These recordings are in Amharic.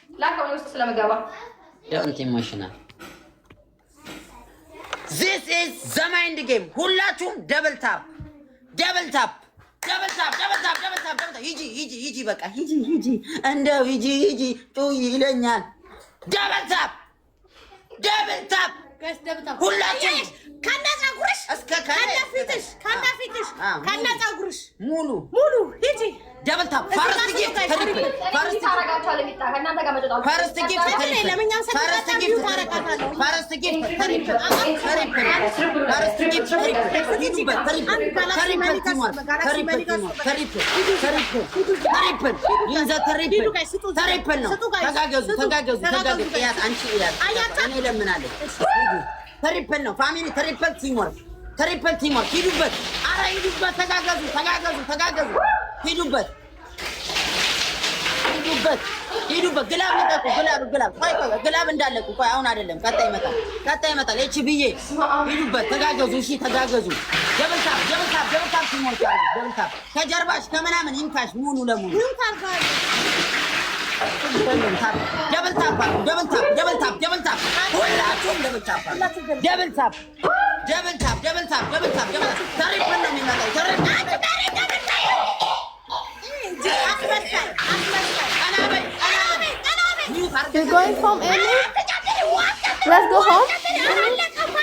ላከው ነው ስለመገባ don't emotional this is the mind game ሁላችሁም double tap ሂጂ በቃ ሂጂ እንደው ሂጂ ጡይ ይለኛል double tap ሁላችሁም ከነፀጉርሽ እስከ ከነፊትሽ ከነፀጉርሽ ሙሉ ሂጂ double tap first gift triple ፈርስት ታረጋቻለ ሚጣ ከእናንተ ጋር መጨጣው first gift triple ነው ፋሚሊ triple teamwork ሂዱበት አረ ሂዱበት ተጋገዙ ሂዱበት ግላብ ልቀቁ ግላብ እንዳለቁ ቆይ አሁን አይደለም ቀጣይ ይመጣል እቺ ብዬ ሂዱበት ተጋገዙ እሺ ተጋገዙ ደብል ታፕ ሲሞር ደብል ታፕ ከጀርባሽ ከመናምን ይንካሽ ሙሉ ለሙሉ ደብል ታፕ ሁላችሁም ደብል ታፕ ትሪፕል ነው የሚመጣው You're going home, Ellie? Let's go home.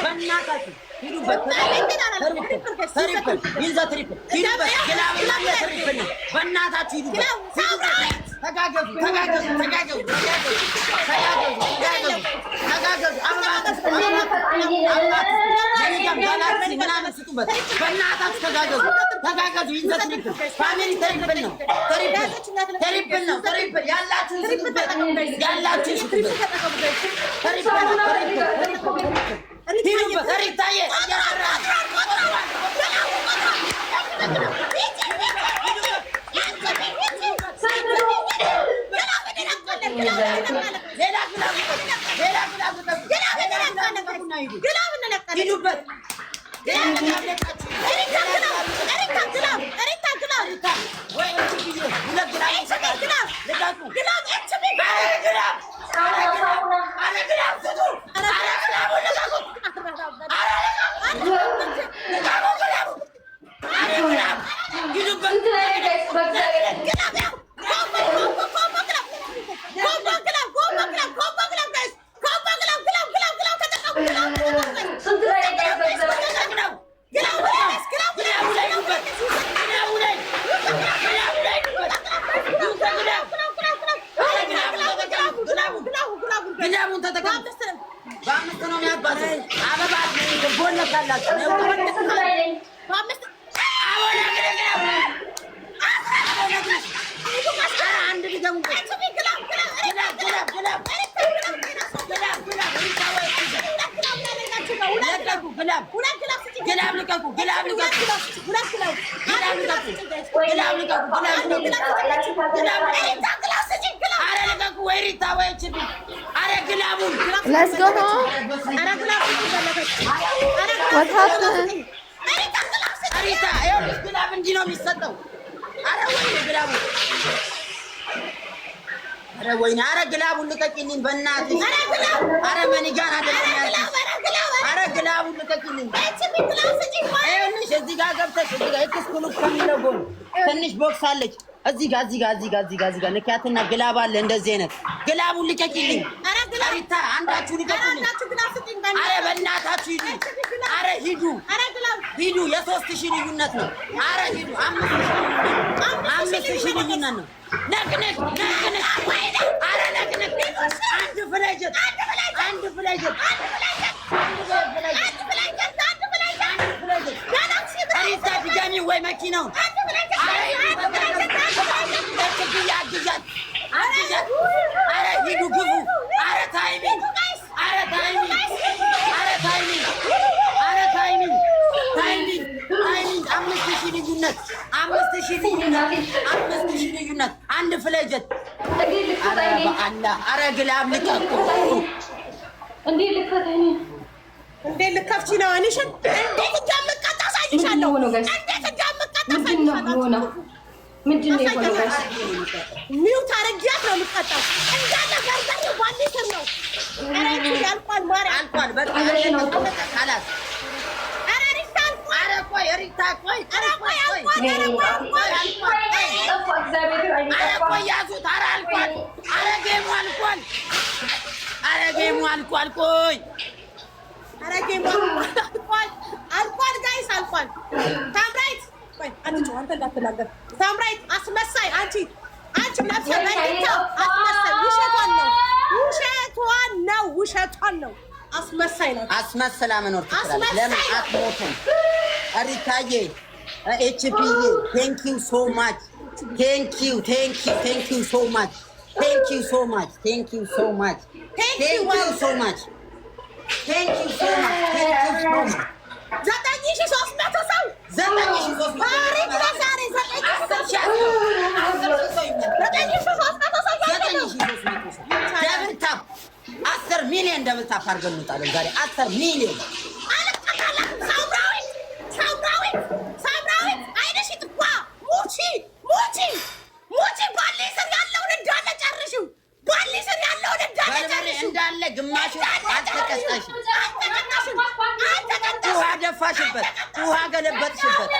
በእናታችሁ ሂዱበት ትሪፕል ይንዛ ትሪፕል ሂዱበት ትሪፕል ነው በእናታችሁ ሂዱበት ተጋገዙ ምናምን ስጡበት በእናታችሁ ተጋገዙ ይንዛ ትሪፕል ፋሚሊ ትሪፕል ነው ያላችሁን ስጡበት ሂዱበት ሪታዬ Let's go home. What happened? ግላብ እንዲህ ነው የሚሰጠው ወይኔ ግላቡን ልቀቂልኝ በእናትሽ መኒጋር አይደለም ያልኩሽ ግላቡን ልቀቂልኝ ይኸውልሽ እዚህ ጋር ገብተሽ እዚህ ጋር ኤክስኩሉ ከሚለው ጎን ትንሽ ቦክስ አለች እዚህ ጋር ንኪያትና ግላብ አለ እንደዚህ አይነት ግላቡን ልቀቂልኝ ሪታ አንዳችሁ ልቀቂልኝ በእናታችሁ ሂዱ የ3000 ልዩነት ነው ሂዱ 5000 ልዩነት ነው ነቅነቅ አንድ ፍላጀት ሪታ ድጋሚ ወይ መኪናውን ሂዱ ግቡ ታይሚንግ ልዩነት 5000 ልዩነት አንድ ፍለጀት ኧረ በአላህ ኧረ ግላብ ልቀቁ እንዴ ልከተኝ እንዴ ልከፍቺ ነው አንሽን እንዴት እንደምቀጣ ሳይሻለው እንዴት እንደምቀጣ ሳይሻለው ምንድነው የሆነው ሚውት አረጋት ነው የምትቀጣው እንዳለ ጋርጋሪ ዋሊ ስር ነው አረቂ ያልቋል ማሪ አልቋል በቃ خلاص ኧረ ቆይ ሪታ ቆይ ያዙት ኧረ አልቋል ኧረ ጌሙ አልቋል ኧረ ጌሙ አልቋል ቆይ ኧረ ጌሙ አልቋል ጋይስ አልቋል ታምራይት ቆይ አንቺ አንተ እንዳትናገር ታምራይት አስመሳይ አንቺ ነፍሰ በእንታ አስመሳይ ውሸቷን ነው አስመሳይ ነው አስመስላ መኖር ትችላለች ለምን አትሞትም ሪታዬ ኤችፒዬ thank you so much thank you so much ዘጠኝ ሺህ ሦስት መቶ ሰው ደብል ታፕ 10 ሚሊዮን ደብል ታፕ አድርገን እንውጣለን ዛሬ 10 ሚሊዮን ሳምራዊት አይነሽ ጥቋ ሙቺ ባሌ ስር ያለውን እንዳለ ጨርሽው ባሌ ስር ያለውን እንዳለ ግማሽ አልተቀጣሽም ውሃ ደፋሽበት ውሃ ገለበጥሽበት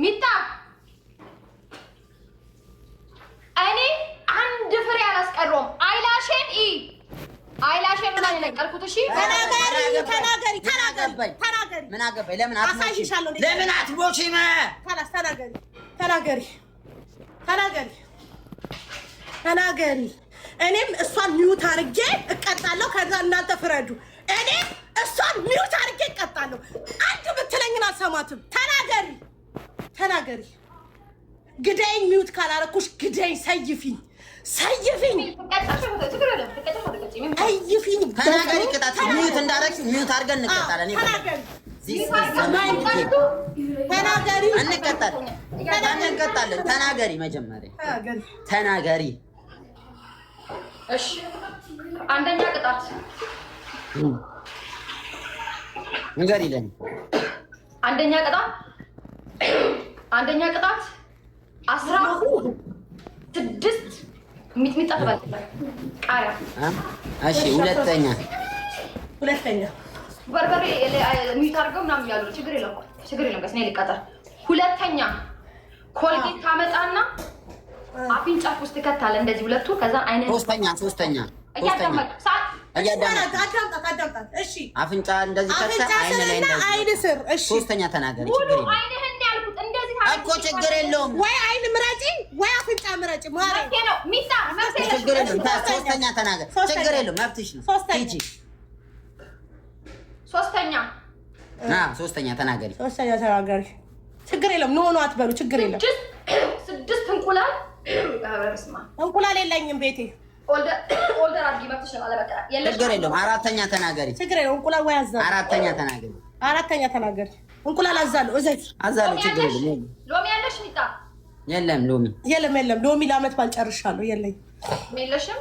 ሚጣ እኔ አንድ ፍሬ አላስቀረውም አይላሽን አይላሽን ምን አለቀልኩት እሺ ተናገሪ ምን አገባኝ ለምን አትሞቺም ተናገሪ እኔም እሷን ሚውት አድርጌ እቀጣለሁ ከዛ እናንተ ፍረዱ እኔም እሷን ሚውት አድርጌ እቀጣለሁ አንድ ብትለኝን አልሰማትም ተናገሪ ግደኝ ሚውት ካላረኩሽ ግደኝ ሰይፊኝ ተናገሪ ቅጣት ሚውት እንዳደረግሽ ሚውት አድርገን እንቀጣለን እንቀጣለን ተናገሪ መጀመሪያ ተናገሪ እሺ አንደኛ ቅጣት ንገሪ ለኔ አንደኛ ቅጣት 16 ሚጥሚጣ ተባልኩበት ቃሪያ እሺ ሁለተኛ በርበሬ ሚውት አድርገው ምናምን ያሉ ችግር የለም በስኔ ልቀጣ ሁለተኛ ኮልጌት ታመጣና አፍንጫ ውስጥ ከተታለ እንደዚህ ሁለቱ ከዛ አይነ ሶስተኛ አዳምጣት እሺ አፍንጫ እንደዚህ ከታ አይነ ላይ እንደዚህ አይነ ስር እሺ ሶስተኛ ተናገሪ ችግር የለም አይነህን ያልኩት እንደዚህ እኮ ችግር የለውም ወይ አይን ምረጪ ወይ አፍንጫ ምረጪ ማሬ ነው ሚጣ ችግር የለውም ሶስተኛ ተናገሪ ችግር የለውም መብትሽ ነው ሂጂ ሶስተኛ ተናገሪ ችግር የለም ኖ አትበሉ ችግር የለም 6 እንቁላል እንቁላል የለኝም ቤቴ ኦልደር አድርጊ መብትሽ ነው አለበቃ ችግር የለውም አራተኛ ተናገሪ ችግር የለውም እንቁላል ወይ አዛለሁ አራተኛ ተናገሪ እንቁላል አዛለሁ ችግር የለም ሎሚ ያለሽ ሚጣ የለም ሎሚ ለዓመት ባል ጨርሻለሁ የለሽም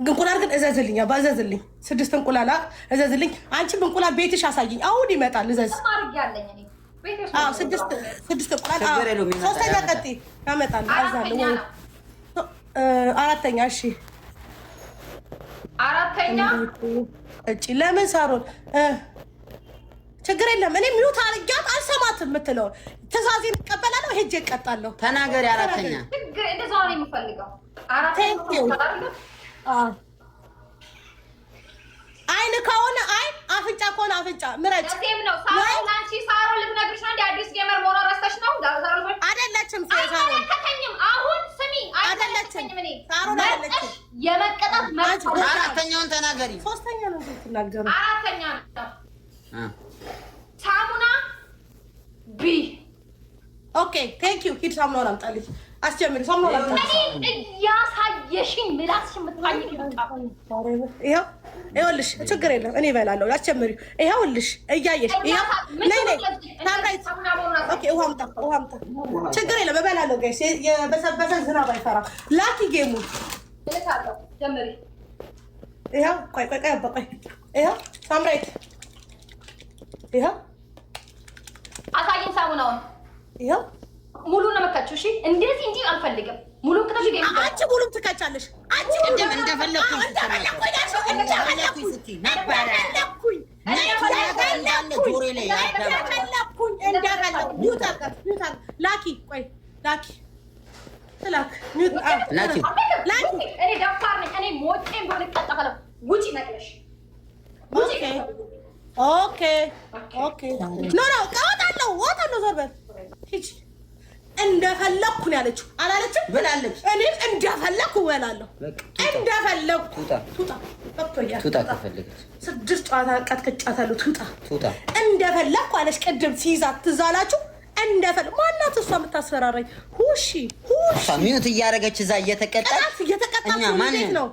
እንቁላል ግን እዘዝልኝ ባዘዝልኝ 6 እንቁላል እዘዝልኝ አንቺም እንቁላል ቤትሽ አሳይኝ አሁን ይመጣል እዘዝ ስድስት እንቁላል ሶስተኛ ቀጤ ያመጣል አዛለሁ አራተኛ እሺ እጪ ለምን ሳሮን ችግር የለም እኔ ሚውት አድርጊያት አልሰማትም የምትለው ትእዛዜን እቀበላለሁ ሄጄ እቀጣለሁ ተናገሪ አራተኛ ችግር እንደዛው ነው የሚፈልገው አራተኛ አይን ከሆነ አይን አፍንጫ ከሆነ አፍንጫ ምረጭ ነው ሳሮን ልትነግርሽ ነው እንደ አዲስ ጌመር መሆኗ ረስተሽ ነው አይደለችም አሁን ስሚ አይደለችም ሳሮን አይደለችም የመቀጣት መብት አራተኛውን ተናገሪ ሶስተኛ ነው ትናገሩ አራተኛ ሳሙና ቢ ኦኬ ቴንክ ዩ ሂድ ሳሙናውን አምጣልኝ አስጀምሪ። ሰው ነው እኔ ያሳየሽኝ ምላስሽ የምትባኝ ይኸውልሽ፣ ችግር የለም እኔ እበላለሁ። አስጀምሪ። ይኸውልሽ እያየሽ ይኸው ነይ ነይ ታምራይት። ኦኬ ውሃ አምጣ፣ ውሃ አምጣ። ችግር የለም እበላለሁ። ጋይስ የበሰበሰ ዝናብ አይፈራም። ላኪ ጌሙ እልካለሁ። ጀምሪ። ይኸው ቆይ ቆይ ቆይ ቆይ ይኸው ታምራይት ይኸው አሳይን ሳሙናውን። ይኸው ሙሉ ነው መካችሁ። እሺ እንደዚህ እንጂ አልፈልግም። ሙሉ ከተሽ ገኝ አንቺ ሙሉም ትከቻለሽ። አንቺ እንደፈለኩኝ ላኪ ቆይ ላኪ ላክ ላኪ እኔ ደፋር ነኝ። እኔ ሞቴን ብሎ ልቀጣፈለው። ውጪ ነቅለሽ ውጪ። ኦኬ ኦኬ ኖ ኖ እወጣለሁ። ዞር በል ሂጂ። እንደፈለኩ ነው ያለችው አላለችም? ብላለች። እኔም እንደፈለኩ እበላለሁ። እንደፈለኩ ቱጣ ከፈለገች 6 ጨዋታ ቀጥቅጫታለሁ። ቱጣ እንደፈለኩ አለች። ቅድም ሲይዛት ትዝ አላችሁ? እንደፈለኩ ማናት እሷ የምታስፈራራኝ? ሁሺ ሚዩት እያደረገች እዛ እየተቀጣች ነው።